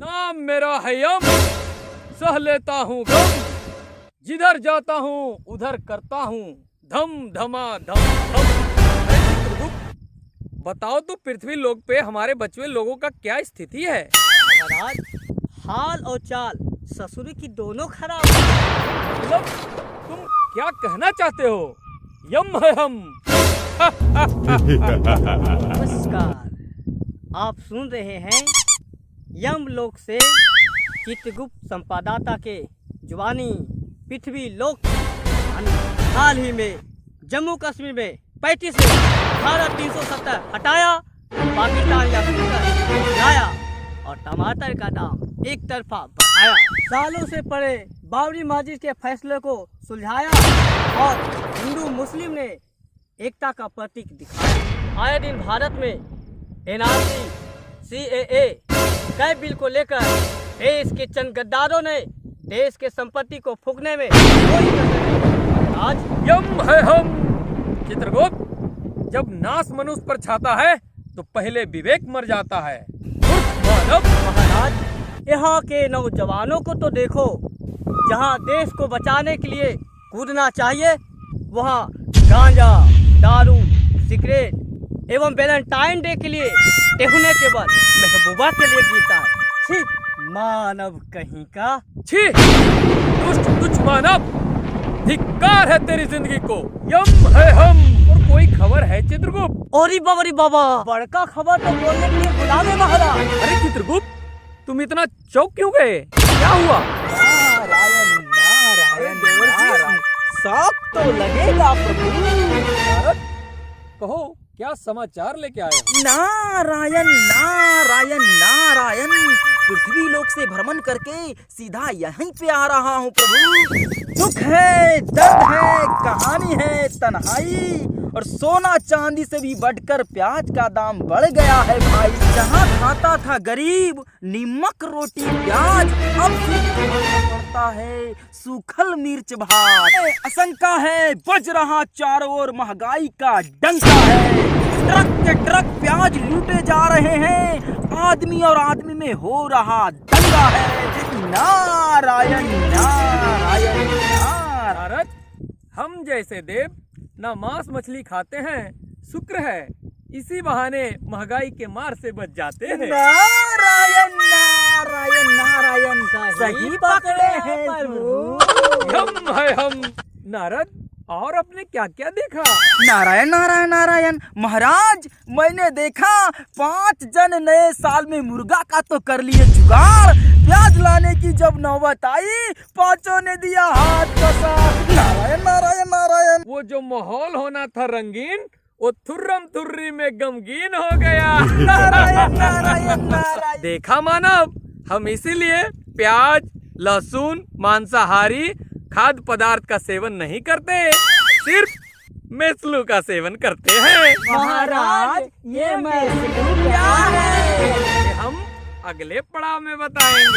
नाम मेरा है यम, सह लेता हूँ गम, जिधर जाता हूँ उधर करता हूँ धम धमा धम धम। अरे चित्रगुप्त, बताओ तो पृथ्वी लोक पे हमारे बचे हुए लोगों का क्या स्थिति है? महाराज, हाल और चाल ससुर की दोनों खराब है। मतलब तुम क्या कहना चाहते हो? यम है हम। नमस्कार, आप सुन रहे हैं यमलोक से चित्रगुप्त संपादता के जुबानी पृथ्वी लोक। हाल ही में जम्मू कश्मीर में 35 में भारत 370 हटाया, पाकिस्तान या लाया और टमाटर का दाम एक तरफा बढ़ाया। सालों से पड़े बाबरी मस्जिद के फैसले को सुलझाया और हिंदू मुस्लिम ने एकता का प्रतीक दिखाया। आए दिन भारत में एनआरसी, CAA कई बिल को लेकर देश के चंद गद्दारों ने देश के संपत्ति को फूंकने में कोई कसर नहीं। आज यम है हम। चित्रगुप्त, जब नाश मनुष्य पर छाता है तो पहले विवेक मर जाता है। मानव महाराज, यहाँ के नौजवानों को तो देखो, जहाँ देश को बचाने के लिए कूदना चाहिए वहाँ गांजा, दारू, सिगरेट एवं वैलेंटाइन डे के लिए टेहुने के बाद महबूबा के लिए जीता है। छी, मानव कहीं का। छी, दुष्ट तुच्छ मानव, धिक्कार है तेरी जिंदगी को। यम है हम। और कोई खबर है चित्रगुप्त? ओरी बाबा, बड़का खबर तो बोलने के लिए बुला दे महाराज। अरे चित्रगुप्त, तुम इतना चौंक क्यों गए? क्या हुआ? नारायण नारायण नारायण, शौक तो लगेगा प्रभु। भारत, कहो क्या समाचार लेके आए हो? नारायण नारायण नारायण, पृथ्वी लोक से भ्रमण करके सीधा यहीं पे आ रहा हूँ प्रभु। दुख है, दर्द है, कहानी है, तन्हाई और सोना चांदी से भी बढ़कर प्याज का दाम बढ़ गया है भाई। जहाँ खाता था गरीब नीमक रोटी प्याज, अब सिर्फ खाना पड़ता है सूखल मिर्च भात। आशंका है बज रहा चारों ओर महंगाई का डंका है। ट्रक के ट्रक प्याज लूटे जा रहे हैं, आदमी और आदमी में हो रहा दंगा है। नारायण नारायण नारायण। भारत, हम जैसे देव न मांस मछली खाते हैं, शुक्र है इसी बहाने महंगाई के मार से बच जाते हैं। नारायण नारायण नारायण, सही पकड़े हैं प्रभु। हम है हम। नारद, और आपने क्या क्या देखा? नारायण नारायण नारायण महाराज, मैंने देखा 5 जन नए साल में मुर्गा का तो कर लिए जुगाड़। प्याज लाने की जब नौबत आई, 5 ने दिया हाथ का साथ। नारायण नारायण नारायण। वो जो माहौल होना था रंगीन, वो थुर्रम थुर्री में गमगीन हो गया। नारायण नारायण नारायण। देखा मानव, हम इसीलिए प्याज, लहसुन, मांसाहारी खाद्य पदार्थ का सेवन नहीं करते, सिर्फ मैसलू का सेवन करते हैं। महाराज, ये मैसलू क्या है? हम अगले पड़ाव में बताएंगे।